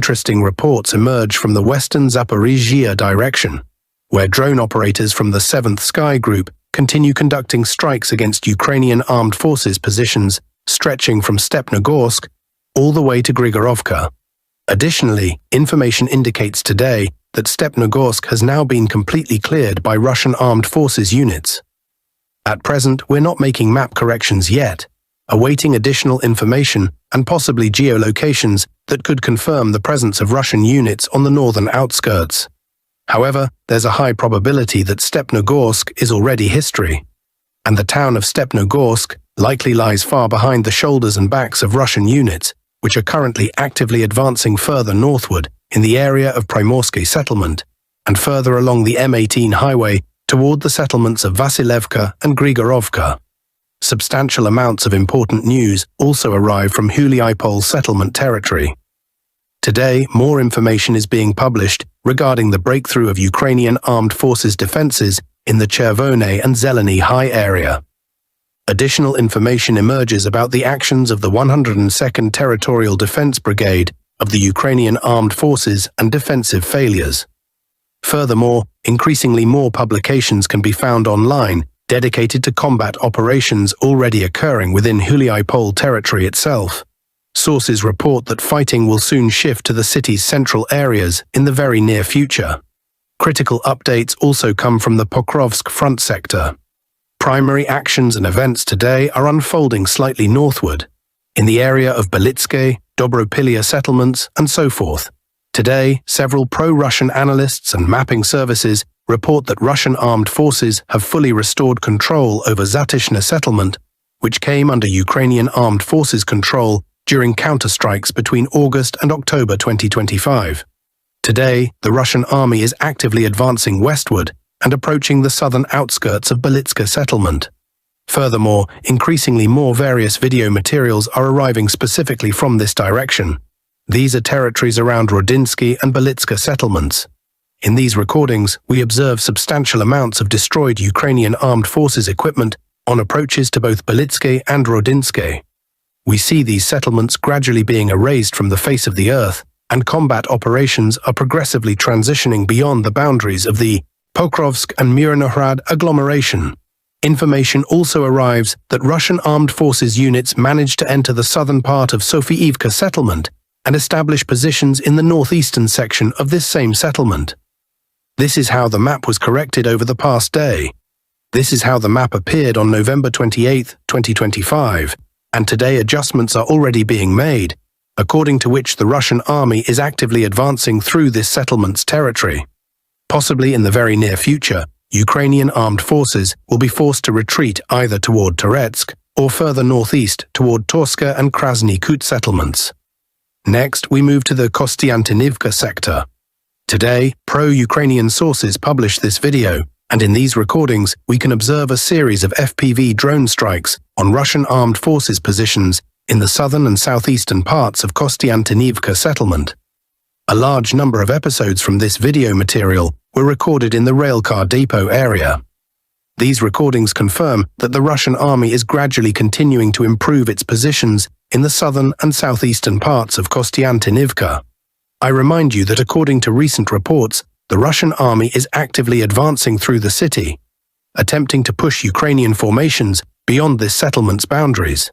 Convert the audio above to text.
Interesting reports emerge from the western Zaporizhzhia direction, where drone operators from the 7th Sky Group continue conducting strikes against Ukrainian armed forces positions stretching from Stepnogorsk all the way to Grigorovka. Additionally, information indicates today that Stepnogorsk has now been completely cleared by Russian armed forces units. At present, we're not making map corrections yet, awaiting additional information and possibly geolocations that could confirm the presence of Russian units on the northern outskirts. However, there's a high probability that Stepnogorsk is already history, and the town of Stepnogorsk likely lies far behind the shoulders and backs of Russian units, which are currently actively advancing further northward in the area of Primorsky settlement and further along the M18 highway toward the settlements of Vasilevka and Grigorovka. Substantial amounts of important news also arrive from Huliaipol settlement territory. Today, more information is being published regarding the breakthrough of Ukrainian armed forces defenses in the Chervone and Zeleny High area. Additional information emerges about the actions of the 102nd Territorial Defense Brigade of the Ukrainian armed forces and defensive failures. Furthermore, increasingly more publications can be found online dedicated to combat operations already occurring within Huliaipol territory itself. Sources report that fighting will soon shift to the city's central areas in the very near future. Critical updates also come from the Pokrovsk front sector. Primary actions and events today are unfolding slightly northward, in the area of Belitske, Dobropilia settlements, and so forth. Today, several pro-Russian analysts and mapping services report that Russian armed forces have fully restored control over Zatishne settlement, which came under Ukrainian armed forces control during counterstrikes between August and October 2025. Today, the Russian army is actively advancing westward and approaching the southern outskirts of Belitske settlement. Furthermore, increasingly more various video materials are arriving specifically from this direction. These are territories around Rodinsky and Belitske settlements. In these recordings, we observe substantial amounts of destroyed Ukrainian armed forces equipment on approaches to both Belitske and Rodinsky. We see these settlements gradually being erased from the face of the earth, and combat operations are progressively transitioning beyond the boundaries of the Pokrovsk and Mironohrad agglomeration. Information also arrives that Russian armed forces units managed to enter the southern part of Sofiivka settlement and establish positions in the northeastern section of this same settlement. This is how the map was corrected over the past day. This is how the map appeared on November 28, 2025, and today adjustments are already being made, according to which the Russian army is actively advancing through this settlement's territory. Possibly in the very near future, Ukrainian armed forces will be forced to retreat either toward Toretsk or further northeast toward Torska and Krasny Kut settlements. Next, we move to the Kostiantynivka sector. Today, pro-Ukrainian sources publish this video, and in these recordings, we can observe a series of FPV drone strikes on Russian armed forces positions in the southern and southeastern parts of Kostiantynivka settlement. A large number of episodes from this video material were recorded in the railcar depot area. These recordings confirm that the Russian army is gradually continuing to improve its positions in the southern and southeastern parts of Kostiantynivka. I remind you that according to recent reports, the Russian army is actively advancing through the city, attempting to push Ukrainian formations beyond this settlement's boundaries.